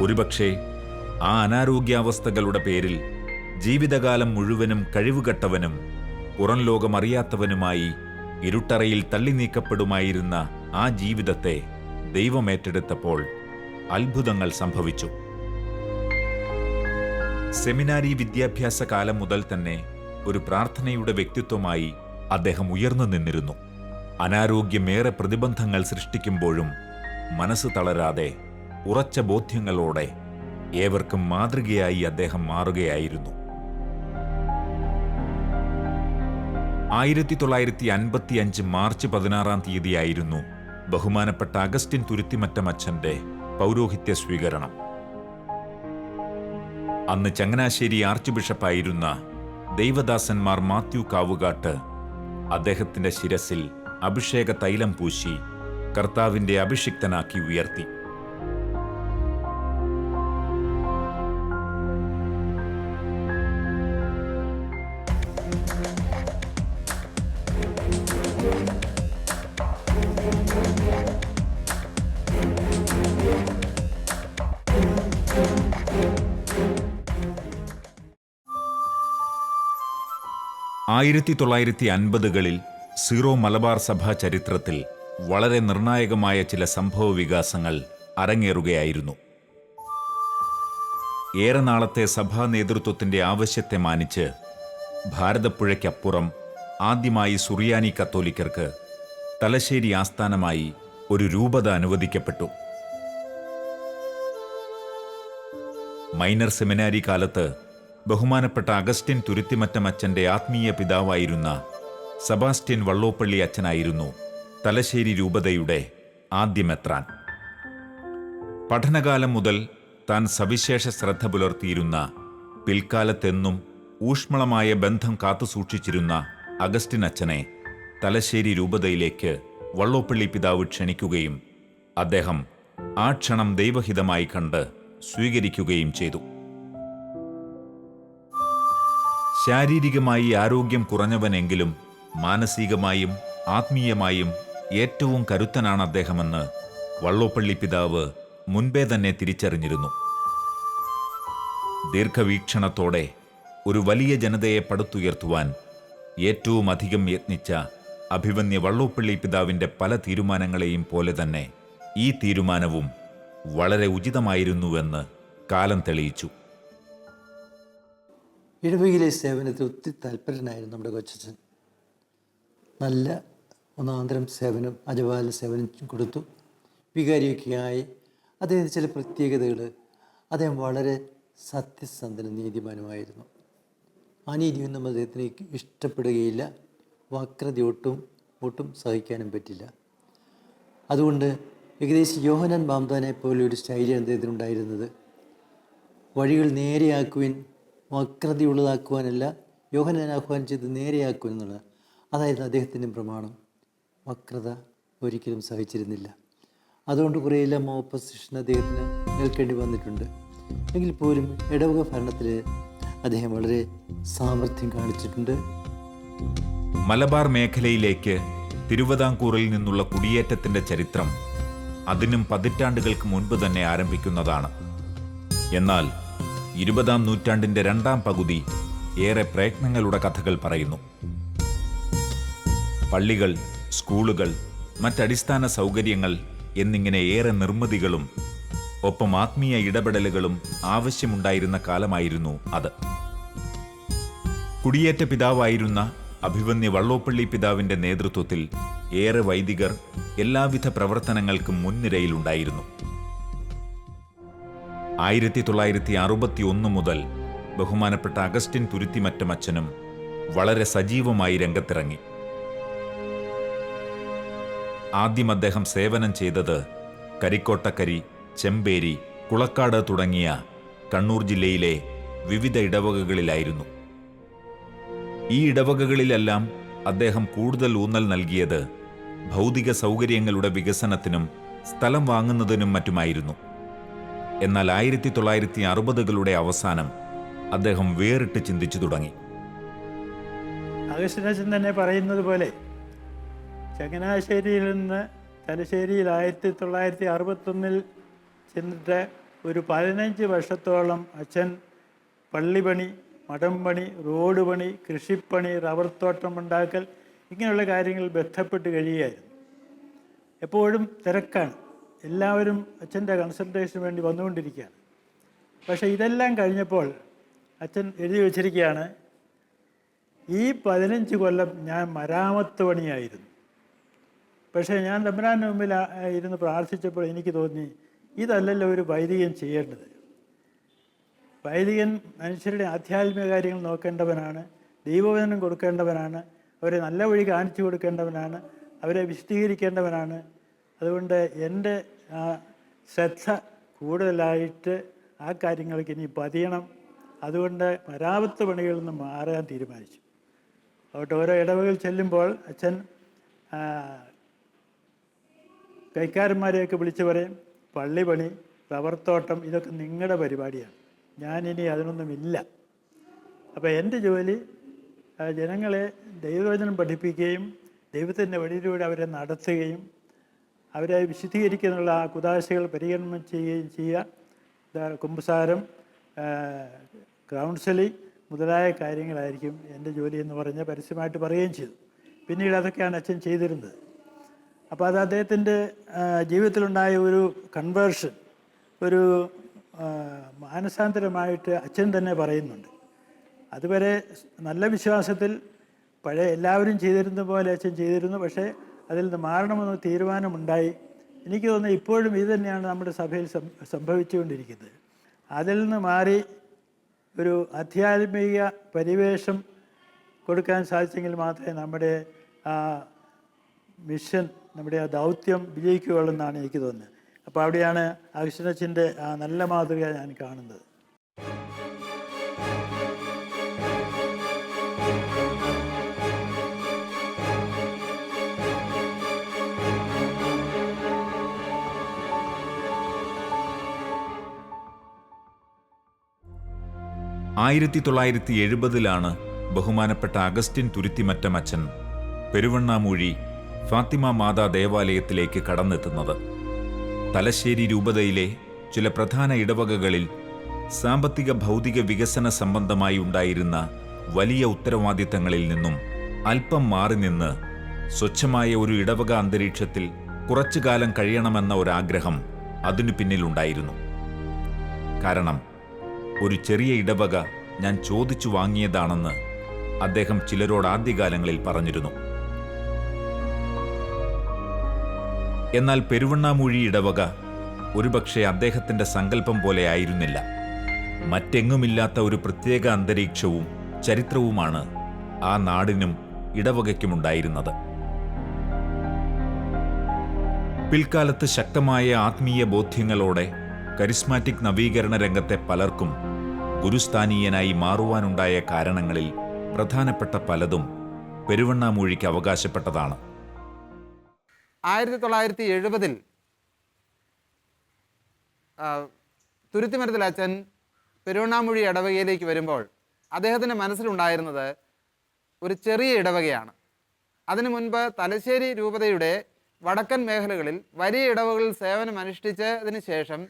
ഒരുപക്ഷെ ആ അനാരോഗ്യാവസ്ഥകളുടെ പേരിൽ ജീവിതകാലം മുഴുവനും കഴിവുകെട്ടവനും പുറം ലോകമറിയാത്തവനുമായി ഇരുട്ടറയിൽ തള്ളി നീക്കപ്പെടുമായിരുന്ന ആ ജീവിതത്തെ ദൈവമേറ്റെടുത്തപ്പോൾ അത്ഭുതങ്ങൾ സംഭവിച്ചു. സെമിനാരി വിദ്യാഭ്യാസ കാലം മുതൽ തന്നെ ഒരു പ്രാർത്ഥനയുടെ വ്യക്തിത്വമായി അദ്ദേഹം ഉയർന്നു നിന്നിരുന്നു. അനാരോഗ്യമേറെ പ്രതിബന്ധങ്ങൾ സൃഷ്ടിക്കുമ്പോഴും മനസ്സ് തളരാതെ ഉറച്ച ബോധ്യങ്ങളോടെ ഏവർക്കും മാതൃകയായി അദ്ദേഹം മാറുകയായിരുന്നു. 1955 മാർച്ച് 16 ബഹുമാനപ്പെട്ട അഗസ്റ്റിൻ തുരുത്തിമറ്റമച്ചന്റെ പൗരോഹിത്യ സ്വീകരണം. അന്ന് ചങ്ങനാശ്ശേരി ആർച്ച് ബിഷപ്പായിരുന്ന ദൈവദാസന്മാർ മാത്യു കാവുകാട്ട് അദ്ദേഹത്തിന്റെ ശിരസിൽ അഭിഷേക തൈലം പൂശി കർത്താവിന്റെ അഭിഷിക്തനാക്കി ഉയർത്തി. ആയിരത്തി 1950-കളിൽ സീറോ മലബാർ സഭാ ചരിത്രത്തിൽ വളരെ നിർണായകമായ ചില സംഭവ വികാസങ്ങൾ അരങ്ങേറുകയായിരുന്നു. ഏറെ നാളത്തെ സഭാ നേതൃത്വത്തിന്റെ ആവശ്യത്തെ മാനിച്ച് ഭാരതപ്പുഴയ്ക്കപ്പുറം ആദ്യമായി സുറിയാനി കത്തോലിക്കർക്ക് തലശ്ശേരി ആസ്ഥാനമായി ഒരു രൂപത അനുവദിക്കപ്പെട്ടു. മൈനർ സെമിനാരി കാലത്ത് ബഹുമാനപ്പെട്ട അഗസ്റ്റിൻ തുരുത്തിമറ്റമച്ചന്റെ ആത്മീയ പിതാവായിരുന്ന സെബാസ്റ്റ്യൻ വള്ളോപ്പള്ളി അച്ഛനായിരുന്നു തലശ്ശേരി രൂപതയുടെ ആദ്യ മെത്രാൻ. പഠനകാലം മുതൽ താൻ സവിശേഷ ശ്രദ്ധ പുലർത്തിയിരുന്ന, പിൽക്കാലത്തെന്നും ഊഷ്മളമായ ബന്ധം കാത്തുസൂക്ഷിച്ചിരുന്ന അഗസ്റ്റിൻ അച്ഛനെ തലശ്ശേരി രൂപതയിലേക്ക് വള്ളോപ്പള്ളി പിതാവ് ക്ഷണിക്കുകയും അദ്ദേഹം ആ ക്ഷണം ദൈവഹിതമായി കണ്ട് സ്വീകരിക്കുകയും ചെയ്തു. ശാരീരികമായി ആരോഗ്യം കുറഞ്ഞവനെങ്കിലും മാനസികമായും ആത്മീയമായും ഏറ്റവും കരുത്തനാണ് അദ്ദേഹമെന്ന് വള്ളോപ്പള്ളി പിതാവ് മുൻപേ തന്നെ തിരിച്ചറിഞ്ഞിരുന്നു. ദീർഘവീക്ഷണത്തോടെ ഒരു വലിയ ജനതയെ പടുത്തുയർത്തുവാൻ ഏറ്റവും അധികം യത്നിച്ച അഭിമന്യ വള്ളോപ്പള്ളി പിതാവിന്റെ പല തീരുമാനങ്ങളെയും പോലെ തന്നെ ഈ തീരുമാനവും വളരെ ഉചിതമായിരുന്നുവെന്ന് കാലം തെളിയിച്ചു. ഇടവകയിലെ സേവനത്തിൽ ഒത്തിരി താല്പര്യനായിരുന്നു നമ്മുടെ കൊച്ചച്ഛൻ. നല്ല ഒന്നാന്തരം സേവനം, അജപാല സേവനം കൊടുത്തു. വികാരിയൊക്കെയായി അദ്ദേഹത്തിന് ചില പ്രത്യേകതകൾ. അദ്ദേഹം വളരെ സത്യസന്ധനും നീതിമാനുമായിരുന്നു. അനീതിയൊന്നും അദ്ദേഹത്തിന് ഇഷ്ടപ്പെടുകയില്ല. വക്രത ഒട്ടും സഹിക്കാനും പറ്റില്ല. അതുകൊണ്ട് ഏകദേശം യോഹന്നാൻ ബാംദാനെ പോലെ ഒരു സ്റ്റൈലാണ് അദ്ദേഹത്തിനുണ്ടായിരുന്നത്. വഴികൾ നേരെയാക്കുവാൻ, വക്രതയുള്ളതാക്കുവാനല്ല, യോഹന്നാൻ ആഹ്വാനം ചെയ്ത് നേരെയാക്കുവാൻ എന്നുള്ളത് അതായിരുന്നു അദ്ദേഹത്തിൻ്റെ പ്രമാണം. വക്രത ഒരിക്കലും സഹിച്ചിരുന്നില്ല. അതുകൊണ്ട് കുറേയെല്ലാം ഓപ്പോസിഷൻ അദ്ദേഹത്തിന് നിൽക്കേണ്ടി വന്നിട്ടുണ്ട്. എങ്കിൽ പോലും ഇടവക ഭരണത്തിൽ അദ്ദേഹം വളരെ സാമർഥ്യം കാണിച്ചിട്ടുണ്ട്. മലബാർ മേഖലയിലേക്ക് തിരുവിതാംകൂറിൽ നിന്നുള്ള കുടിയേറ്റത്തിന്റെ ചരിത്രം അതിനും പതിറ്റാണ്ടുകൾക്ക് മുൻപ് തന്നെ ആരംഭിക്കുന്നതാണ്. എന്നാൽ 20-ാം നൂറ്റാണ്ടിന്റെ രണ്ടാം പകുതി ഏറെ പ്രയത്നങ്ങളുടെ കഥകൾ പറയുന്നു. പള്ളികൾ, സ്കൂളുകൾ, മറ്റടിസ്ഥാന സൗകര്യങ്ങൾ എന്നിങ്ങനെ ഏറെ നിർമ്മിതികളും ഒപ്പം ആത്മീയ ഇടപെടലുകളും ആവശ്യമുണ്ടായിരുന്ന കാലമായിരുന്നു അത്. കുടിയേറ്റ പിതാവായിരുന്ന അഭിമന്യ വള്ളോപ്പള്ളി പിതാവിന്റെ നേതൃത്വത്തിൽ ഏറെ വൈദികർ എല്ലാവിധ പ്രവർത്തനങ്ങൾക്കും മുൻനിരയിലുണ്ടായിരുന്നു. 1961 മുതൽ ബഹുമാനപ്പെട്ട അഗസ്റ്റിൻ തുരുത്തിമറ്റമച്ചനും വളരെ സജീവമായി രംഗത്തിറങ്ങി. ആദ്യം അദ്ദേഹം സേവനം ചെയ്തത് കരിക്കോട്ടക്കരി, ചെമ്പേരി, കുളക്കാട് തുടങ്ങിയ കണ്ണൂർ ജില്ലയിലെ വിവിധ ഇടവകകളിലായിരുന്നു. ഈ ഇടവകകളിലെല്ലാം അദ്ദേഹം കൂടുതൽ ഊന്നൽ നൽകിയത് ഭൗതിക സൗകര്യങ്ങളുടെ വികസനത്തിനും സ്ഥലം വാങ്ങുന്നതിനും മറ്റുമായിരുന്നു. എന്നാൽ 1960-കളുടെ അവസാനം അദ്ദേഹം വേറിട്ട് ചിന്തിച്ചു തുടങ്ങി. അഗസ്റ്റിനച്ചൻ തന്നെ പറയുന്നത് പോലെ ചങ്ങനാശ്ശേരിയിൽ നിന്ന് തലശ്ശേരിയിൽ 1961 ചെന്നിട്ട് ഒരു 15 വർഷത്തോളം അച്ഛൻ പള്ളിപ്പണി, മഠം പണി, റോഡ് പണി, കൃഷിപ്പണി, റബ്ബർ തോട്ടം ഉണ്ടാക്കൽ, ഇങ്ങനെയുള്ള കാര്യങ്ങളിൽ ബന്ധപ്പെട്ട് കഴിയുകയായിരുന്നു. എപ്പോഴും തിരക്കാണ്, എല്ലാവരും അച്ഛൻ്റെ കൺസൾട്ടേഷന് വേണ്ടി വന്നുകൊണ്ടിരിക്കുകയാണ്. പക്ഷേ ഇതെല്ലാം കഴിഞ്ഞപ്പോൾ അച്ഛൻ എഴുതി വച്ചിരിക്കുകയാണ്, ഈ 15 കൊല്ലം ഞാൻ മരാമത്ത് പണിയായിരുന്നു. പക്ഷേ ഞാൻ തമ്പുരാൻ്റെ മുമ്പിൽ ഇരുന്ന് പ്രാർത്ഥിച്ചപ്പോൾ എനിക്ക് തോന്നി, ഇതല്ലല്ലോ ഒരു വൈദികൻ ചെയ്യേണ്ടത്. വൈദികൻ മനുഷ്യരുടെ ആധ്യാത്മിക കാര്യങ്ങൾ നോക്കേണ്ടവനാണ്, ദൈവവചനം കൊടുക്കേണ്ടവനാണ്, അവരെ നല്ല വഴി കാണിച്ചു കൊടുക്കേണ്ടവനാണ്, അവരെ വിശദീകരിക്കേണ്ടവനാണ്. അതുകൊണ്ട് എൻ്റെ ശ്രദ്ധ കൂടുതലായിട്ട് ആ കാര്യങ്ങൾക്ക് ഇനി പതിയണം. അതുകൊണ്ട് മരാമത്ത് പണികളിൽ നിന്ന് മാറാൻ തീരുമാനിച്ചു. അതുകൊണ്ട് ഓരോ ഇടവകൾ ചെല്ലുമ്പോൾ അച്ഛൻ കൈക്കാരന്മാരെയൊക്കെ വിളിച്ച് പറയും, പള്ളി പണി, റബ്ബർ തോട്ടം, ഇതൊക്കെ നിങ്ങളുടെ പരിപാടിയാണ്, ഞാനിനി അതിനൊന്നുമില്ല. അപ്പോൾ എൻ്റെ ജോലി ജനങ്ങളെ ദൈവവചനം പഠിപ്പിക്കുകയും ദൈവത്തിൻ്റെ വഴിയിലൂടെ അവരെ നടത്തുകയും അവരെ വിശുദ്ധീകരിക്കാനുള്ള ആ കുദാശകൾ പരിഗണന ചെയ്യുകയും ചെയ്യുക. കുമ്പസാരം, കൗൺസിലിംഗ് മുതലായ കാര്യങ്ങളായിരിക്കും എൻ്റെ ജോലി എന്ന് പറഞ്ഞ് പരസ്യമായിട്ട് പറയുകയും ചെയ്തു. പിന്നീട് അതൊക്കെയാണ് അച്ഛൻ ചെയ്തിരുന്നത്. അപ്പോൾ അത് അദ്ദേഹത്തിൻ്റെ ജീവിതത്തിലുണ്ടായ ഒരു കൺവേർഷൻ, ഒരു മാനസാന്തരമായിട്ട് അച്ഛൻ തന്നെ പറയുന്നുണ്ട്. അതുവരെ നല്ല വിശ്വാസത്തിൽ പഴയ എല്ലാവരും ചെയ്തിരുന്ന പോലെ അച്ഛൻ ചെയ്തിരുന്നു. പക്ഷേ അതിൽ നിന്ന് മാറണമെന്ന് തീരുമാനമുണ്ടായി. എനിക്ക് തോന്നുന്നു ഇപ്പോഴും ഇത് തന്നെയാണ് നമ്മുടെ സഭയിൽ സംഭവിച്ചുകൊണ്ടിരിക്കുന്നത്. അതിൽ നിന്ന് മാറി ഒരു ആധ്യാത്മിക പരിവേഷം കൊടുക്കാൻ സാധിച്ചെങ്കിൽ മാത്രമേ നമ്മുടെ ആ മിഷൻ, നമ്മുടെ ആ ദൗത്യം വിജയിക്കുകയുള്ളൂ എന്നാണ് എനിക്ക് തോന്നുന്നത്. അപ്പോൾ അവിടെയാണ് അഗസ്റ്റിനച്ഛൻ്റെ ആ നല്ല മാതൃക ഞാൻ കാണുന്നത്. ആയിരത്തി 1970 ബഹുമാനപ്പെട്ട അഗസ്റ്റിൻ തുരുത്തിമറ്റം അച്ഛൻ പെരുവണ്ണാമൂഴി ഫാത്തിമ മാതാ ദേവാലയത്തിലേക്ക് കടന്നെത്തുന്നത്. തലശ്ശേരി രൂപതയിലെ ചില പ്രധാന ഇടവകകളിൽ സാമ്പത്തിക ഭൗതിക വികസന സംബന്ധമായി ഉണ്ടായിരുന്ന വലിയ ഉത്തരവാദിത്തങ്ങളിൽ നിന്നും അല്പം മാറി നിന്ന് സ്വച്ഛമായ ഒരു ഇടവക അന്തരീക്ഷത്തിൽ കുറച്ചു കാലം കഴിയണമെന്ന ഒരാഗ്രഹം അതിനു പിന്നിലുണ്ടായിരുന്നു. കാരണം ഒരു ചെറിയ ഇടവക ഞാൻ ചോദിച്ചു വാങ്ങിയതാണെന്ന് അദ്ദേഹം ചിലരോട് ആദ്യകാലങ്ങളിൽ പറഞ്ഞിരുന്നു. എന്നാൽ പെരുവണ്ണാമൂഴി ഇടവക ഒരുപക്ഷെ അദ്ദേഹത്തിന്റെ സങ്കല്പം പോലെ ആയിരുന്നില്ല. മറ്റെങ്ങുമില്ലാത്ത ഒരു പ്രത്യേക അന്തരീക്ഷവും ചരിത്രവുമാണ് ആ നാടിനും ഇടവകയ്ക്കുമുണ്ടായിരുന്നത്. പിൽക്കാലത്ത് ശക്തമായ ആത്മീയ ബോധ്യങ്ങളോടെ കരിസ്മാറ്റിക് നവീകരണ രംഗത്തെ പലർക്കും ഗുരുസ്ഥാനീയനായി മാറുവാനുണ്ടായ കാരണങ്ങളിൽ പ്രധാനപ്പെട്ട പലതും പെരുവണ്ണാമൂഴിക്ക് അവകാശപ്പെട്ടതാണ്. 1970 തുരുത്തിമരത്തിൽ അച്ഛൻ പെരുവണ്ണാമൂഴി ഇടവകയിലേക്ക് വരുമ്പോൾ അദ്ദേഹത്തിൻ്റെ മനസ്സിലുണ്ടായിരുന്നത് ഒരു ചെറിയ ഇടവകയാണ്. അതിനു മുൻപ് തലശ്ശേരി രൂപതയുടെ വടക്കൻ മേഖലകളിൽ വലിയ ഇടവകളിൽ സേവനം അനുഷ്ഠിച്ചതിന് ശേഷം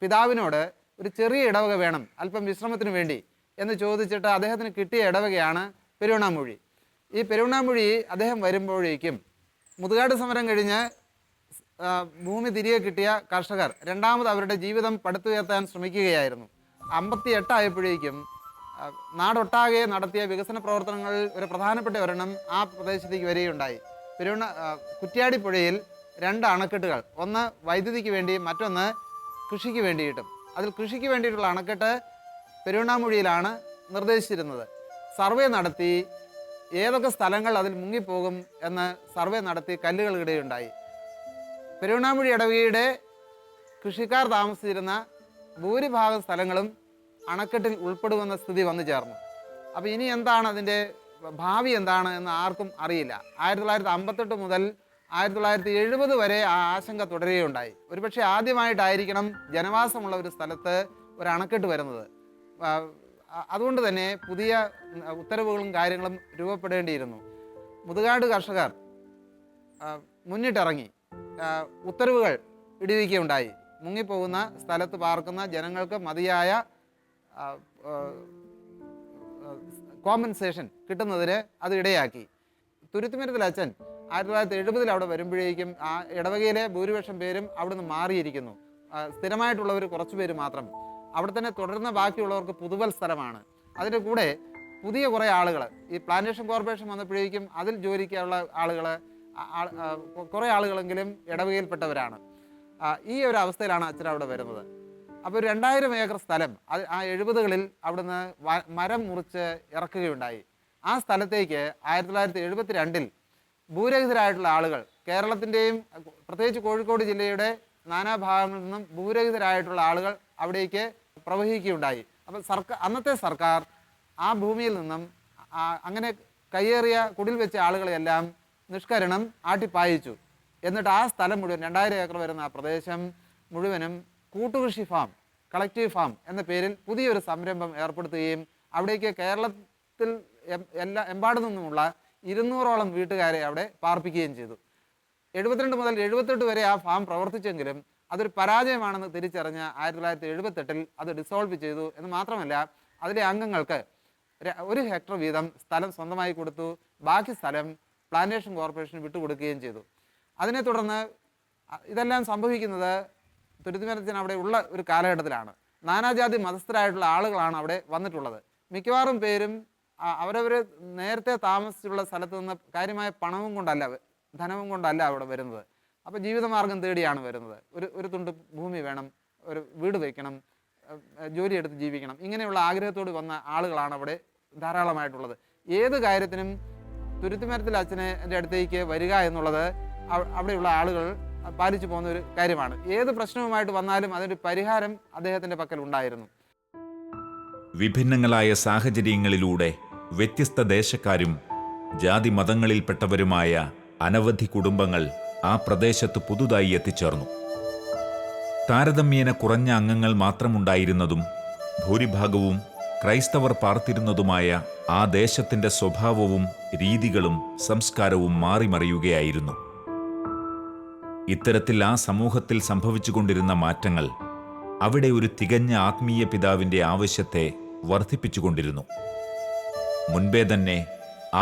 പിതാവിനോട് ഒരു ചെറിയ ഇടവക വേണം അല്പം വിശ്രമത്തിന് വേണ്ടി എന്ന് ചോദിച്ചിട്ട് അദ്ദേഹത്തിന് കിട്ടിയ ഇടവകയാണ് പെരുവണ്ണാമൂഴി. ഈ പെരുവണ്ണാമൂഴി അദ്ദേഹം വരുമ്പോഴേക്കും മുതുകാട് സമരം കഴിഞ്ഞ് ഭൂമി തിരികെ കിട്ടിയ കർഷകർ രണ്ടാമത് അവരുടെ ജീവിതം പടുത്തുയർത്താൻ ശ്രമിക്കുകയായിരുന്നു. 58 ആയപ്പോഴേക്കും നാടൊട്ടാകെ നടത്തിയ വികസന പ്രവർത്തനങ്ങളിൽ ഒരു പ്രധാനപ്പെട്ട ഒരെണ്ണം ആ പ്രദേശത്തേക്ക് വരികയുണ്ടായി. കുറ്റ്യാടിപ്പുഴയിൽ 2 അണക്കെട്ടുകൾ, ഒന്ന് വൈദ്യുതിക്ക് വേണ്ടി, മറ്റൊന്ന് കൃഷിക്ക് വേണ്ടിയിട്ടും. അതിൽ കൃഷിക്ക് വേണ്ടിയിട്ടുള്ള അണക്കെട്ട് പെരുവണ്ണാമൂഴിയിലാണ് നിർദ്ദേശിച്ചിരുന്നത്. സർവേ നടത്തി ഏതൊക്കെ സ്ഥലങ്ങൾ അതിൽ മുങ്ങിപ്പോകും എന്ന് സർവേ നടത്തി കല്ലുകൾ ഇടുകയുണ്ടായി. പെരുവണ്ണാമൂഴി ഇടവകയുടെ കൃഷിക്കാർ താമസിച്ചിരുന്ന ഭൂരിഭാഗം സ്ഥലങ്ങളും അണക്കെട്ടിൽ ഉൾപ്പെടുമെന്ന സ്ഥിതി വന്നു ചേർന്നു. അപ്പോൾ ഇനി എന്താണ് അതിൻ്റെ ഭാവി എന്താണ് എന്ന് ആർക്കും അറിയില്ല. 1958 മുതൽ 1970 വരെ ആ ആശങ്ക തുടരുകയുണ്ടായി. ഒരുപക്ഷെ ആദ്യമായിട്ടായിരിക്കണം ജനവാസമുള്ള ഒരു സ്ഥലത്ത് ഒരു അണക്കെട്ട് വരുന്നത്. അതുകൊണ്ട് തന്നെ പുതിയ ഉത്തരവുകളും കാര്യങ്ങളും രൂപപ്പെടേണ്ടിയിരുന്നു. മുതുകാട് കർഷകർ മുന്നിട്ടിറങ്ങി ഉത്തരവുകൾ ഇടുവിക്കുകയുണ്ടായി. മുങ്ങിപ്പോകുന്ന സ്ഥലത്ത് പാർക്കുന്ന ജനങ്ങൾക്ക് മതിയായ കോമ്പൻസേഷൻ കിട്ടുന്നതിന് അത് ഇടയാക്കി. തുരുത്തുമരത്തിൽ അച്ഛൻ 1970 അവിടെ വരുമ്പോഴേക്കും ആ ഇടവകയിലെ ഭൂരിപക്ഷം പേരും അവിടുന്ന് മാറിയിരിക്കുന്നു. സ്ഥിരമായിട്ടുള്ളവർ കുറച്ച് പേര് മാത്രം. അവിടെ തന്നെ തുടരുന്ന ബാക്കിയുള്ളവർക്ക് പുതുവൽ സ്ഥലമാണ്. അതിൻ്റെ കൂടെ പുതിയ കുറേ ആളുകൾ, ഈ പ്ലാന്റേഷൻ കോർപ്പറേഷൻ വന്നപ്പോഴേക്കും അതിൽ ജോലിക്കുള്ള ആളുകൾ, കുറേ ആളുകളെങ്കിലും ഇടവകയിൽപ്പെട്ടവരാണ്. ഈ ഒരു അവസ്ഥയിലാണ് അച്ഛൻ അവിടെ വരുന്നത്. അപ്പോൾ 2000 ഏക്കർ സ്ഥലം ആ 70കളിൽ അവിടുന്ന് മരം മുറിച്ച് ഇറക്കുകയുണ്ടായി. ആ സ്ഥലത്തേക്ക് 1972 ഭൂരഹിതരായിട്ടുള്ള ആളുകൾ, കേരളത്തിൻ്റെയും പ്രത്യേകിച്ച് കോഴിക്കോട് ജില്ലയുടെ നാനാഭാഗങ്ങളിൽ നിന്നും ഭൂരഹിതരായിട്ടുള്ള ആളുകൾ അവിടേക്ക് പ്രവഹിക്കുകയുണ്ടായി. അപ്പോൾ അന്നത്തെ സർക്കാർ ആ ഭൂമിയിൽ നിന്നും അങ്ങനെ കയ്യേറിയ കുടിൽ വെച്ച ആളുകളെയെല്ലാം നിഷ്കരണം ആട്ടിപ്പായിച്ചു. എന്നിട്ട് ആ സ്ഥലം മുഴുവൻ 2000 ഏക്കർ വരുന്ന ആ പ്രദേശം മുഴുവനും കൂട്ടുകൃഷി ഫാം, കളക്റ്റീവ് ഫാം എന്ന പേരിൽ പുതിയൊരു സംരംഭം ഏർപ്പെടുത്തുകയും അവിടേക്ക് കേരളത്തിൽ എമ്പാടു നിന്നുമുള്ള 200ഓളം വീട്ടുകാരെ അവിടെ പാർപ്പിക്കുകയും ചെയ്തു. 72 മുതൽ 78 വരെ ആ ഫാം പ്രവർത്തിച്ചെങ്കിലും അതൊരു പരാജയമാണെന്ന് തിരിച്ചറിഞ്ഞ 1978 അത് ഡിസോൾവ് ചെയ്തു. എന്ന് മാത്രമല്ല, അതിലെ അംഗങ്ങൾക്ക് 1 ഹെക്ടർ വീതം സ്ഥലം സ്വന്തമായി കൊടുത്തു. ബാക്കി സ്ഥലം പ്ലാന്റേഷൻ കോർപ്പറേഷന് വിട്ടുകൊടുക്കുകയും ചെയ്തു. അതിനെ തുടർന്ന് ഇതെല്ലാം സംഭവിക്കുന്നത് തുരുത്തുമരത്തിന് അവിടെ ഉള്ള ഒരു കാലഘട്ടത്തിലാണ്. നാനാജാതി മതസ്ഥരായിട്ടുള്ള ആളുകളാണ് അവിടെ വന്നിട്ടുള്ളത്. മിക്കവാറും പേരും അവരവർ നേരത്തെ താമസിച്ചുള്ള സ്ഥലത്ത് നിന്ന് കാര്യമായ പണവും കൊണ്ടല്ല, ധനവും കൊണ്ടല്ല അവിടെ വരുന്നത്. അപ്പോൾ ജീവിതമാർഗം തേടിയാണ് വരുന്നത്. ഒരു തുണ്ട് ഭൂമി വേണം, ഒരു വീട് വയ്ക്കണം, ജോലിയെടുത്ത് ജീവിക്കണം, ഇങ്ങനെയുള്ള ആഗ്രഹത്തോട് വന്ന ആളുകളാണ് അവിടെ ധാരാളമായിട്ടുള്ളത്. ഏത് കാര്യത്തിനും തുരുത്തുമരത്തിൽ അച്ഛൻ്റെ അടുത്തേക്ക് വരിക എന്നുള്ളത് അവിടെയുള്ള ആളുകൾ പാലിച്ചു പോകുന്ന ഒരു കാര്യമാണ്. ഏത് പ്രശ്നവുമായിട്ട് വന്നാലും അതിൻ്റെ പരിഹാരം അദ്ദേഹത്തിൻ്റെ പക്കൽ ഉണ്ടായിരുന്നു. വിഭിന്നങ്ങളായ സാഹചര്യങ്ങളിലൂടെ വ്യത്യസ്ത ദേശക്കാരും ജാതി മതങ്ങളിൽപ്പെട്ടവരുമായ അനവധി കുടുംബങ്ങൾ ആ പ്രദേശത്ത് പുതുതായി എത്തിച്ചേർന്നു. താരതമ്യേന കുറഞ്ഞ അംഗങ്ങൾ മാത്രമുണ്ടായിരുന്നതും ഭൂരിഭാഗവും ക്രൈസ്തവർ പാർത്തിരുന്നതുമായ ആ ദേശത്തിൻ്റെ സ്വഭാവവും രീതികളും സംസ്കാരവും മാറിമറിയുകയായിരുന്നു. ഇത്തരത്തിൽ ആ സമൂഹത്തിൽ സംഭവിച്ചുകൊണ്ടിരുന്ന മാറ്റങ്ങൾ അവിടെ ഒരു തികഞ്ഞ ആത്മീയ പിതാവിൻ്റെ ആവശ്യത്തെ വർദ്ധിപ്പിച്ചുകൊണ്ടിരുന്നു. മുൻപേ തന്നെ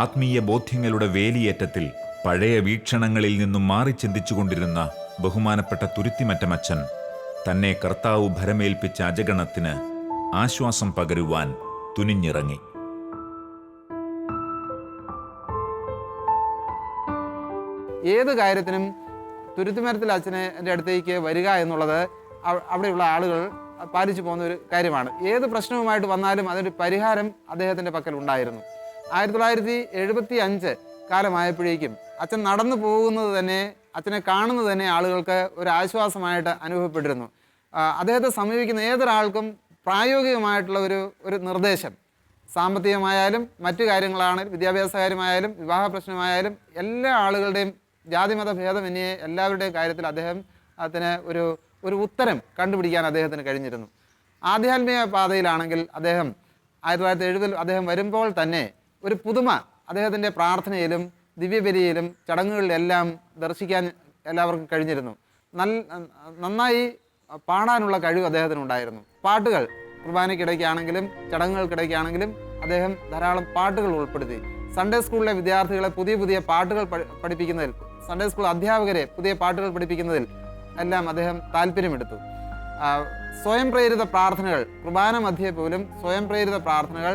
ആത്മീയ ബോധ്യങ്ങളുടെ വേലിയേറ്റത്തിൽ പഴയ വീക്ഷണങ്ങളിൽ നിന്നും മാറി ചിന്തിച്ചുകൊണ്ടിരുന്ന ബഹുമാനപ്പെട്ട തുരുത്തിമറ്റമച്ചൻ തന്നെ കർത്താവ് ഭരമേൽപ്പിച്ച അജഗണത്തിന് ആശ്വാസം പകരുവാൻ തുനിഞ്ഞിറങ്ങി. ഏത് കാര്യത്തിനും തുരുത്തുമരത്തിൽ അച്ഛൻ്റെ അടുത്തേക്ക് വരിക എന്നുള്ളത് അവിടെയുള്ള ആളുകൾ പാലിച്ചു പോകുന്ന ഒരു കാര്യമാണ്. ഏത് പ്രശ്നവുമായിട്ട് വന്നാലും അതിൻ്റെ പരിഹാരം അദ്ദേഹത്തിൻ്റെ പക്കൽ ഉണ്ടായിരുന്നു. 1975 കാലമായപ്പോഴേക്കും അച്ഛൻ നടന്നു പോകുന്നത് തന്നെ, അച്ഛനെ കാണുന്നത് തന്നെ ആളുകൾക്ക് ഒരു ആശ്വാസമായിട്ട് അനുഭവപ്പെട്ടിരുന്നു. അദ്ദേഹത്തെ സമീപിക്കുന്ന ഏതൊരാൾക്കും പ്രായോഗികമായിട്ടുള്ള ഒരു നിർദ്ദേശം, സാമ്പത്തികമായാലും മറ്റു കാര്യങ്ങളാണെങ്കിലും വിദ്യാഭ്യാസ കാര്യമായാലും വിവാഹ പ്രശ്നമായാലും എല്ലാ ആളുകളുടെയും ജാതിമത ഭേദമന്യേ എല്ലാവരുടെയും കാര്യത്തിൽ അദ്ദേഹത്തിന് ഒരു ഉത്തരം കണ്ടുപിടിക്കാൻ അദ്ദേഹത്തിന് കഴിഞ്ഞിരുന്നു. ആധ്യാത്മിക പാതയിലാണെങ്കിൽ അദ്ദേഹം 1970 അദ്ദേഹം വരുമ്പോൾ തന്നെ ഒരു പുതുമ അദ്ദേഹത്തിൻ്റെ പ്രാർത്ഥനയിലും ദിവ്യബലിയിലും ചടങ്ങുകളിലെല്ലാം ദർശിക്കാൻ എല്ലാവർക്കും കഴിഞ്ഞിരുന്നു. നന്നായി പാടാനുള്ള കഴിവ് അദ്ദേഹത്തിനുണ്ടായിരുന്നു. പാട്ടുകൾ കുർബാനയ്ക്കിടയ്ക്കാണെങ്കിലും ചടങ്ങുകൾക്കിടയ്ക്കാണെങ്കിലും അദ്ദേഹം ധാരാളം പാട്ടുകൾ ഉൾപ്പെടുത്തി. സൺഡേ സ്കൂളിലെ വിദ്യാർത്ഥികളെ പുതിയ പാട്ടുകൾ പഠിപ്പിക്കുന്നതിൽ, സൺഡേ സ്കൂൾ അധ്യാപകരെ പുതിയ പാട്ടുകൾ പഠിപ്പിക്കുന്നതിൽ എല്ലാം അദ്ദേഹം താല്പര്യമെടുത്തു. സ്വയം പ്രേരിത പ്രാർത്ഥനകൾ, കുർബാന മധ്യേ പോലും സ്വയം പ്രേരിത പ്രാർത്ഥനകൾ,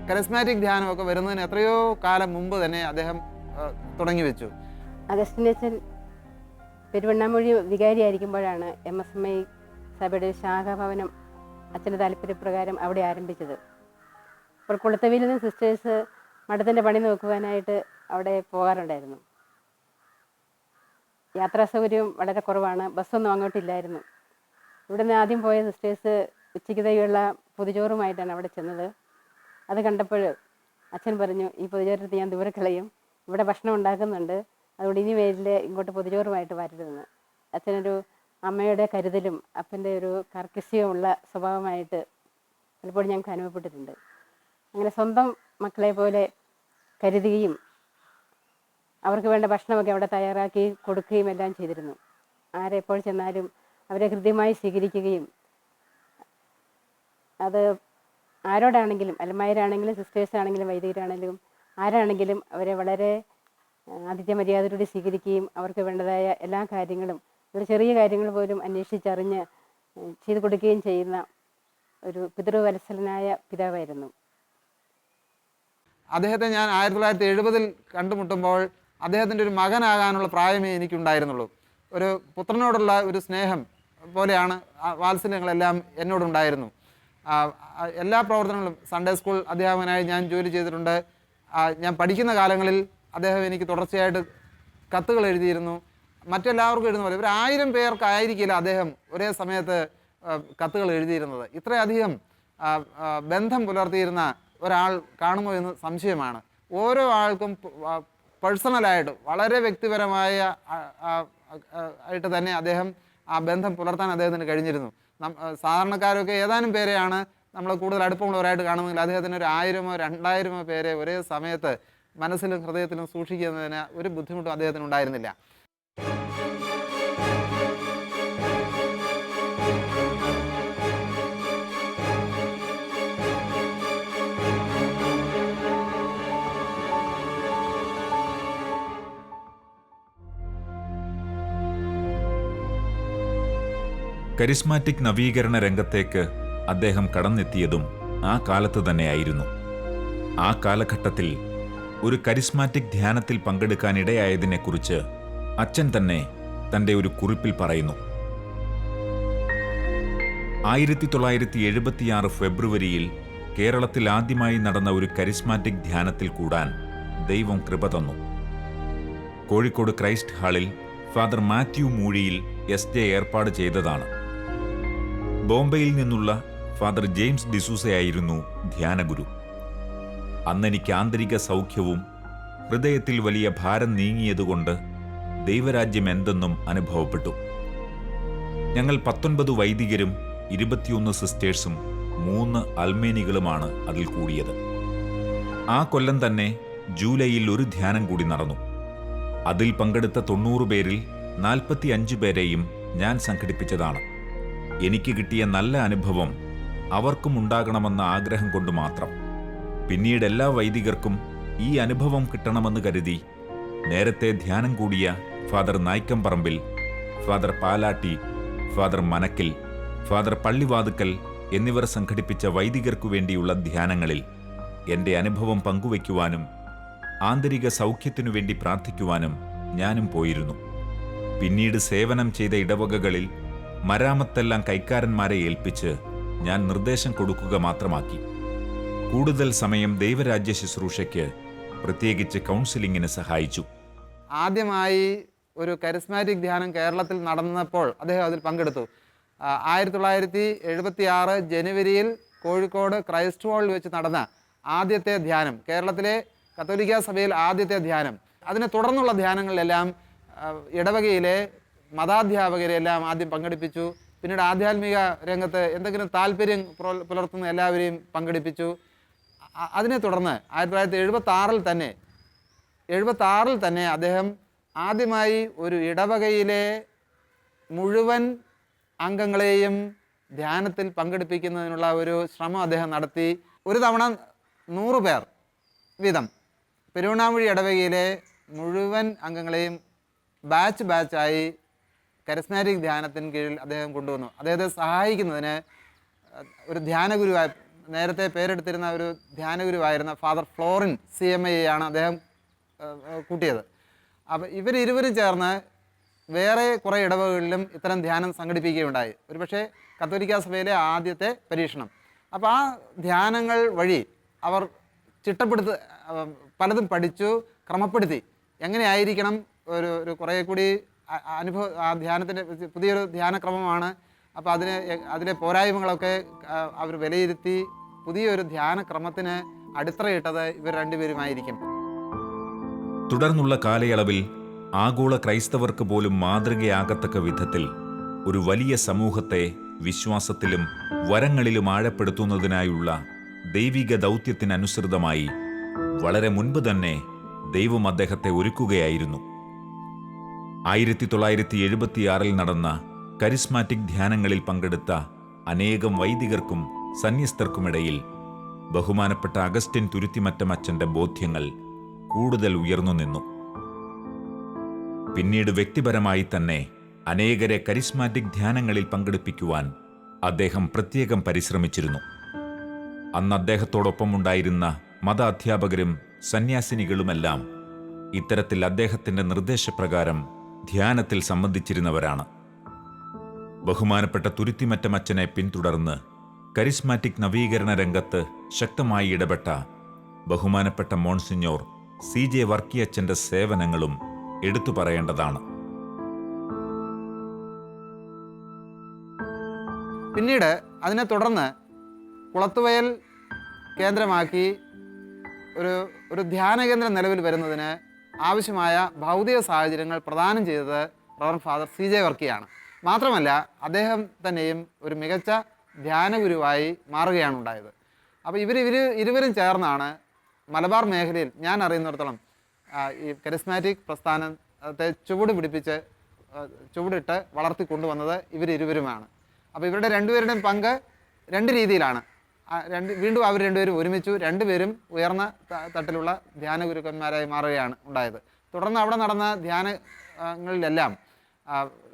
കരിസ്മാറ്റിക് ധ്യാനമൊക്കെ വരുന്നതിന് എത്രയോ കാലം മുമ്പ് തന്നെ അദ്ദേഹം തുടങ്ങി വെച്ചു. അഗസ്റ്റിനച്ചൻ പെരുവണ്ണാമൊഴി വികാരിയായിരിക്കുമ്പോഴാണ് MSMI സഭയുടെ ശാഖാഭവനം അച്ഛൻ്റെ താല്പര്യപ്രകാരം അവിടെ ആരംഭിച്ചത്. അപ്പോൾ കുളത്തവിയിൽ നിന്ന് സിസ്റ്റേഴ്സ് മഠത്തിൻ്റെ പണി നോക്കുവാനായിട്ട് അവിടെ പോകാറുണ്ടായിരുന്നു. യാത്രാ സൗകര്യം വളരെ കുറവാണ്, ബസ്സൊന്നും അങ്ങോട്ടില്ലായിരുന്നു. ഇവിടെ നിന്ന് ആദ്യം പോയ സിസ്റ്റേഴ്സ് ഉച്ചയ്ക്ക് തയ്യുള്ള പൊതിച്ചോറുമായിട്ടാണ് അവിടെ ചെന്നത്. അത് കണ്ടപ്പോൾ അച്ഛൻ പറഞ്ഞു, ഈ പൊതിച്ചോറെടുത്ത് ഞാൻ ദൂരെ കളയും, ഇവിടെ ഭക്ഷണം ഉണ്ടാക്കുന്നുണ്ട്, അതുകൊണ്ട് ഇനി പേരിൽ ഇങ്ങോട്ട് പൊതിച്ചോറുമായിട്ട് വരരുതെന്ന്. അച്ഛനൊരു അമ്മയുടെ കരുതലും അപ്പൻ്റെ ഒരു കാർക്കശ്യമുള്ള സ്വഭാവമായിട്ട് പലപ്പോഴും ഞങ്ങൾക്ക് അനുഭവപ്പെട്ടിട്ടുണ്ട്. അങ്ങനെ സ്വന്തം മക്കളെ പോലെ കരുതുകയും അവർക്ക് വേണ്ട ഭക്ഷണമൊക്കെ അവിടെ തയ്യാറാക്കി കൊടുക്കുകയും എല്ലാം ചെയ്തിരുന്നു. ആരെപ്പോൾ ചെന്നാലും അവരെ ഹൃദ്യമായി സ്വീകരിക്കുകയും അത് ആരോടാണെങ്കിലും അൽമായരാണെങ്കിലും സിസ്റ്റേഴ്സാണെങ്കിലും വൈദികരാണെങ്കിലും ആരാണെങ്കിലും അവരെ വളരെ ആതിഥ്യ മര്യാദയോടെ സ്വീകരിക്കുകയും അവർക്ക് വേണ്ടതായ എല്ലാ കാര്യങ്ങളും ഒരു ചെറിയ കാര്യങ്ങൾ പോലും അന്വേഷിച്ചറിഞ്ഞ് ചെയ്തു കൊടുക്കുകയും ചെയ്യുന്ന ഒരു പിതൃവത്സലനായ പിതാവായിരുന്നു. അദ്ദേഹത്തെ ഞാൻ 1970 കണ്ടുമുട്ടുമ്പോൾ അദ്ദേഹത്തിൻ്റെ ഒരു മകനാകാനുള്ള പ്രായമേ എനിക്കുണ്ടായിരുന്നുള്ളൂ. ഒരു പുത്രനോടുള്ള ഒരു സ്നേഹം പോലെയാണ് വാത്സല്യങ്ങളെല്ലാം എന്നോടുണ്ടായിരുന്നു. എല്ലാ പ്രവർത്തനങ്ങളും സൺഡേ സ്കൂൾ അധ്യാപകനായി ഞാൻ ജോലി ചെയ്തിട്ടുണ്ട്. ഞാൻ പഠിക്കുന്ന കാലങ്ങളിൽ അദ്ദേഹം എനിക്ക് തുടർച്ചയായിട്ട് കത്തുകൾ എഴുതിയിരുന്നു. മറ്റെല്ലാവർക്കും എഴുതുന്ന പോലെ ഒരു 1000 പേർക്കായിരിക്കില്ല അദ്ദേഹം ഒരേ സമയത്ത് കത്തുകൾ എഴുതിയിരുന്നത്. ഇത്രയധികം ബന്ധം പുലർത്തിയിരുന്ന ഒരാൾ കാണുമോ എന്ന് സംശയമാണ്. ഓരോ ആൾക്കും പേഴ്സണലായിട്ട് വളരെ വ്യക്തിപരമായ ആയിട്ട് തന്നെ അദ്ദേഹം ആ ബന്ധം പുലർത്താൻ അദ്ദേഹത്തിന് കഴിഞ്ഞിരുന്നു. സാധാരണക്കാരൊക്കെ ഏതാനും പേരെയാണ് നമ്മൾ കൂടുതൽ അടുപ്പമുള്ളവരായിട്ട് കാണുന്നതെങ്കിൽ അദ്ദേഹത്തിന് ഒരു 1000-ഓ 2000-ഓ പേരെ ഒരേ സമയത്ത് മനസ്സിലും ഹൃദയത്തിലും സൂക്ഷിക്കുന്നതിന് ഒരു ബുദ്ധിമുട്ടും അദ്ദേഹത്തിന് ഉണ്ടായിരുന്നില്ല. കരിസ്മാറ്റിക് നവീകരണ രംഗത്തേക്ക് അദ്ദേഹം കടന്നെത്തിയതും ആ കാലത്ത് തന്നെയായിരുന്നു. ആ കാലഘട്ടത്തിൽ ഒരു കരിസ്മാറ്റിക് ധ്യാനത്തിൽ പങ്കെടുക്കാനിടയായതിനെക്കുറിച്ച് അച്ഛൻ തന്നെ തൻ്റെ ഒരു കുറിപ്പിൽ പറയുന്നു. 1976 ഫെബ്രുവരിയിൽ കേരളത്തിൽ ആദ്യമായി നടന്ന ഒരു കരിസ്മാറ്റിക് ധ്യാനത്തിൽ കൂടാൻ ദൈവം കൃപ തന്നു. കോഴിക്കോട് ക്രൈസ്റ്റ് ഹാളിൽ ഫാദർ മാത്യു മൂഴിയിൽ SJ ഏർപ്പാട് ചെയ്തതാണ്. ബോംബെയിൽ നിന്നുള്ള ഫാദർ ജെയിംസ് ഡിസൂസയായിരുന്നു ധ്യാനഗുരു. അന്നെനിക്ക് ആന്തരിക സൗഖ്യവും ഹൃദയത്തിൽ വലിയ ഭാരം നീങ്ങിയതുകൊണ്ട് ദൈവരാജ്യം എന്തെന്നും അനുഭവപ്പെട്ടു. ഞങ്ങൾ 19 വൈദികരും 21 സിസ്റ്റേഴ്സും 3 അൽമേനികളുമാണ് അതിൽ കൂടിയത്. ആ കൊല്ലം തന്നെ ജൂലൈയിൽ ഒരു ധ്യാനം കൂടി നടന്നു. അതിൽ പങ്കെടുത്ത 90 പേരിൽ 45 പേരെയും ഞാൻ സംഘടിപ്പിച്ചതാണ്. എനിക്ക് കിട്ടിയ നല്ല അനുഭവം അവർക്കും ഉണ്ടാകണമെന്ന ആഗ്രഹം കൊണ്ട് മാത്രം. പിന്നീട് എല്ലാ വൈദികർക്കും ഈ അനുഭവം കിട്ടണമെന്ന് കരുതി നേരത്തെ ധ്യാനം കൂടിയ father Naickamparambil, father Palatty, father മനക്കിൽ, father Pallivathukkal എന്നിവർ സംഘടിപ്പിച്ച വൈദികർക്കു വേണ്ടിയുള്ള ധ്യാനങ്ങളിൽ എൻ്റെ അനുഭവം പങ്കുവയ്ക്കുവാനും ആന്തരിക സൗഖ്യത്തിനു വേണ്ടി പ്രാർത്ഥിക്കുവാനും ഞാനും പോയിരുന്നു. പിന്നീട് സേവനം ചെയ്ത ഇടവകകളിൽ മരാമത്തെല്ലാം കൈക്കാരന്മാരെ ഏൽപ്പിച്ച് ഞാൻ നിർദ്ദേശം കൊടുക്കുക മാത്രമാക്കി. കൂടുതൽ സമയം ദൈവരാജ്യ ശുശ്രൂഷയ്ക്ക്, പ്രത്യേകിച്ച് കൗൺസിലിങ്ങിന് സഹായിച്ചു. ആദ്യമായി ഒരു കരിസ്മാറ്റിക് ധ്യാനം കേരളത്തിൽ നടന്നപ്പോൾ അദ്ദേഹം അതിൽ പങ്കെടുത്തു. 1976 ജനുവരിയിൽ കോഴിക്കോട് ക്രൈസ്റ്റ് ഹാളിൽ വെച്ച് നടന്ന ആദ്യത്തെ ധ്യാനം, കേരളത്തിലെ കത്തോലിക്ക സഭയിൽ ആദ്യത്തെ ധ്യാനം. അതിനെ തുടർന്നുള്ള ധ്യാനങ്ങളിലെല്ലാം ഇടവകയിലെ മതാധ്യാപകരെല്ലാം ആദ്യം പങ്കെടുപ്പിച്ചു. പിന്നീട് ആധ്യാത്മിക രംഗത്ത് എന്തെങ്കിലും താല്പര്യം പുലർത്തുന്ന എല്ലാവരെയും പങ്കെടുപ്പിച്ചു. അതിനെ തുടർന്ന് 1976 തന്നെ അദ്ദേഹം ആദ്യമായി ഒരു ഇടവകയിലെ മുഴുവൻ അംഗങ്ങളെയും ധ്യാനത്തിൽ പങ്കെടുപ്പിക്കുന്നതിനുള്ള ഒരു ശ്രമം അദ്ദേഹം നടത്തി. ഒരു തവണ 100 പേർ വീതം പെരുവണ്ണാമൂഴി ഇടവകയിലെ മുഴുവൻ അംഗങ്ങളെയും ബാച്ചായി കരിസ്മാറ്റിക് ധ്യാനത്തിന് കീഴിൽ അദ്ദേഹം കൊണ്ടുവന്നു. അദ്ദേഹത്തെ സഹായിക്കുന്നതിന് ഒരു ധ്യാനഗുരുവായി, നേരത്തെ പേരെടുത്തിരുന്ന ഒരു ധ്യാനഗുരുവായിരുന്ന ഫാദർ ഫ്ലോറിൻ CMA ആണ് അദ്ദേഹം കൂട്ടിയത്. അപ്പോൾ ഇവരിരുവരും ചേർന്ന് വേറെ കുറേ ഇടവകളിലും ഇത്തരം ധ്യാനം സംഘടിപ്പിക്കുകയുണ്ടായി. ഒരുപക്ഷെ കത്തോലിക്ക സഭയിലെ ആദ്യത്തെ പരീക്ഷണം. അപ്പോൾ ആ ധ്യാനങ്ങൾ വഴി അവർ പലതും പഠിച്ചു, ക്രമപ്പെടുത്തി. എങ്ങനെയായിരിക്കണം ഒരു കുറേ കൂടി ആ ധ്യാനത്തിൻ്റെ പുതിയൊരു ധ്യാനക്രമമാണ്. അപ്പോൾ അതിലെ പോരായ്മകളൊക്കെ അവർ വിലയിരുത്തി പുതിയൊരു ധ്യാനക്രമത്തിന് അടിത്തറയിട്ടത് ഇവർ രണ്ടുപേരുമായിരിക്കും. തുടർന്നുള്ള കാലയളവിൽ ആഗോള ക്രൈസ്തവർക്ക് പോലും മാതൃകയാകത്തക്ക വിധത്തിൽ ഒരു വലിയ സമൂഹത്തെ വിശ്വാസത്തിലും വരങ്ങളിലും ആഴപ്പെടുത്തുന്നതിനായുള്ള ദൈവിക ദൗത്യത്തിനനുസൃതമായി വളരെ മുൻപ് തന്നെ ദൈവം അദ്ദേഹത്തെ ഒരുക്കുകയായിരുന്നു. 1976 നടന്ന കരിസ്മാറ്റിക് ധ്യാനങ്ങളിൽ പങ്കെടുത്ത അനേകം വൈദികർക്കും സന്യസ്തർക്കുമിടയിൽ ബഹുമാനപ്പെട്ട അഗസ്റ്റിൻ തുരുത്തിമറ്റം അച്ഛന്റെ ബോധ്യങ്ങൾ കൂടുതൽ ഉയർന്നു നിന്നു. പിന്നീട് വ്യക്തിപരമായി തന്നെ അനേകരെ കരിസ്മാറ്റിക് ധ്യാനങ്ങളിൽ പങ്കെടുപ്പിക്കുവാൻ അദ്ദേഹം പ്രത്യേകം പരിശ്രമിച്ചിരുന്നു. അന്ന് അദ്ദേഹത്തോടൊപ്പം ഉണ്ടായിരുന്ന മത അധ്യാപകരും സന്യാസിനികളുമെല്ലാം ഇത്തരത്തിൽ അദ്ദേഹത്തിന്റെ നിർദ്ദേശപ്രകാരം ധ്യാനത്തിൽ സംബന്ധിച്ചിരുന്നവരാണ്. ബഹുമാനപ്പെട്ട തുരുത്തിമറ്റം അച്ഛനെ പിന്തുടർന്ന് കരിസ്മാറ്റിക് നവീകരണ രംഗത്ത് ശക്തമായി ഇടപെട്ട ബഹുമാനപ്പെട്ട മോൺസിഞ്ഞോർ CJ വർക്കിയച്ഛന്റെ സേവനങ്ങളും എടുത്തു പറയേണ്ടതാണ്. പിന്നീട് അതിനെ തുടർന്ന് കുളത്തുവയൽ കേന്ദ്രമാക്കി ഒരു ധ്യാന കേന്ദ്രം നിലവിൽ വരുന്നതിന് ആവശ്യമായ ഭൗതിക സാഹചര്യങ്ങൾ പ്രദാനം ചെയ്തത് റവറൻഡ് ഫാദർ CJ വർക്കിയാണ്. മാത്രമല്ല അദ്ദേഹം തന്നെയും ഒരു മികച്ച ധ്യാനഗുരുവായി മാറുകയാണ് ഉണ്ടായത്. അപ്പോൾ ഇരുവരും ചേർന്നാണ് മലബാർ മേഖലയിൽ ഞാൻ അറിയുന്നിടത്തോളം ഈ കരിസ്മാറ്റിക് പ്രസ്ഥാനത്തെ ചുവടിട്ട് വളർത്തിക്കൊണ്ടുവന്നത് ഇവരിരുവരുമാണ്. അപ്പോൾ ഇവരുടെ രണ്ടുപേരുടെയും പങ്ക് രണ്ട് രീതിയിലാണ്. വീണ്ടും അവർ രണ്ടുപേരും ഒരുമിച്ചു, രണ്ടുപേരും ഉയർന്ന തട്ടിലുള്ള ധ്യാന ഗുരുക്കന്മാരായി മാറുകയാണ് ഉണ്ടായത്. തുടർന്ന് അവിടെ നടന്ന ധ്യാനങ്ങളിലെല്ലാം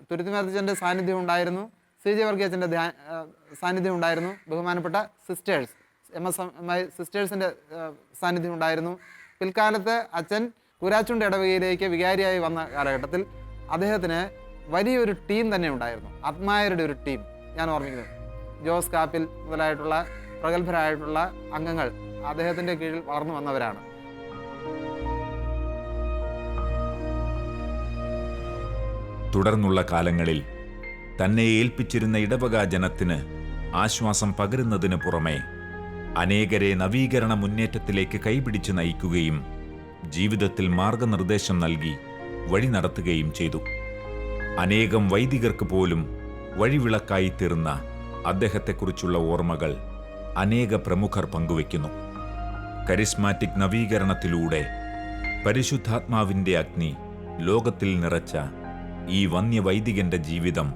തുരുത്തിമറ്റത്തിൻ്റെ സാന്നിധ്യം ഉണ്ടായിരുന്നു, CJ വർക്കിയച്ഛൻ്റെ സാന്നിധ്യം ഉണ്ടായിരുന്നു, ബഹുമാനപ്പെട്ട സിസ്റ്റേഴ്സ് MSMI സിസ്റ്റേഴ്സിൻ്റെ സാന്നിധ്യം ഉണ്ടായിരുന്നു. പിൽക്കാലത്ത് അച്ഛൻ കൂരാച്ചുണ്ട് ഇടവകയിലേക്ക് വികാരിയായി വന്ന കാലഘട്ടത്തിൽ അദ്ദേഹത്തിന് വലിയൊരു ടീം തന്നെ ഉണ്ടായിരുന്നു, ആത്മായരുടെ ഒരു ടീം. ഞാൻ ഓർമ്മിക്കുന്നത് ജോസ് കാപ്പിൽ മുതലായിട്ടുള്ള പ്രഗത്ഭരായിട്ടുള്ള അംഗങ്ങൾ അദ്ദേഹത്തിൻ്റെ കീഴിൽ വളർന്നു വന്നവരാണ്. തുടർന്നുള്ള കാലങ്ങളിൽ തന്നെ ഏൽപ്പിച്ചിരുന്ന ഇടവക ജനത്തിന് ആശ്വാസം പകരുന്നതിന് പുറമെ അനേകരെ നവീകരണ മുന്നേറ്റത്തിലേക്ക് കൈപിടിച്ച് നയിക്കുകയും ജീവിതത്തിൽ മാർഗനിർദ്ദേശം നൽകി വഴി നടത്തുകയും ചെയ്തു. അനേകം വൈദികർക്ക് പോലും വഴിവിളക്കായി തീർന്ന അദ്ദേഹത്തെക്കുറിച്ചുള്ള ഓർമ്മകൾ അനേക പ്രമുഖർ പങ്കുവയ്ക്കുന്നു. കരിസ്മാറ്റിക് നവീകരണത്തിലൂടെ പരിശുദ്ധാത്മാവിൻ്റെ അഗ്നി ലോകത്തിൽ നിറച്ച ഈ വന്യവൈദികന്റെ ജീവിതം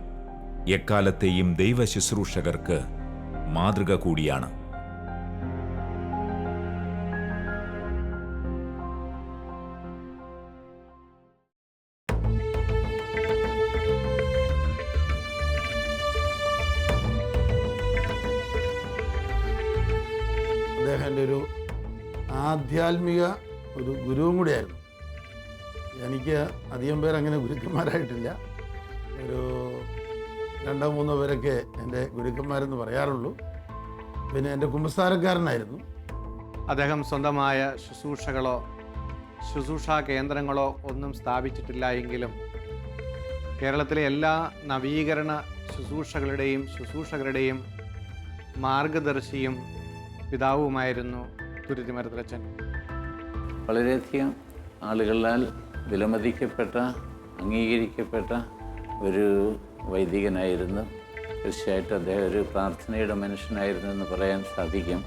എക്കാലത്തെയും ദൈവശുശ്രൂഷകർക്ക് മാതൃക കൂടിയാണ്. അദ്ദേഹം എൻ്റെ ഒരു ആധ്യാത്മിക ഒരു ഗുരുവും കൂടിയായിരുന്നു. എനിക്ക് അധികം പേരങ്ങനെ ഗുരുക്കന്മാരായിട്ടില്ല, ഒരു 2-3 പേരൊക്കെ എൻ്റെ ഗുരുക്കന്മാരെന്ന് പറയാറുള്ളൂ. പിന്നെ എൻ്റെ കുമ്പസാരക്കാരനായിരുന്നു. അദ്ദേഹം സ്വന്തമായ ശുശ്രൂഷാ കേന്ദ്രങ്ങളോ ഒന്നും സ്ഥാപിച്ചിട്ടില്ല എങ്കിലും കേരളത്തിലെ എല്ലാ നവീകരണ ശുശ്രൂഷകരുടെയും മാർഗദർശിയും പിതാവുമായിരുന്നു തുരുത്തിമറ്റത്തച്ഛൻ. വളരെയധികം ആളുകളാൽ വിലമതിക്കപ്പെട്ട, അംഗീകരിക്കപ്പെട്ട ഒരു വൈദികനായിരുന്നു. തീർച്ചയായിട്ടും അദ്ദേഹം ഒരു പ്രാർത്ഥനയുടെ മനുഷ്യനായിരുന്നു എന്ന് പറയാൻ സാധിക്കും.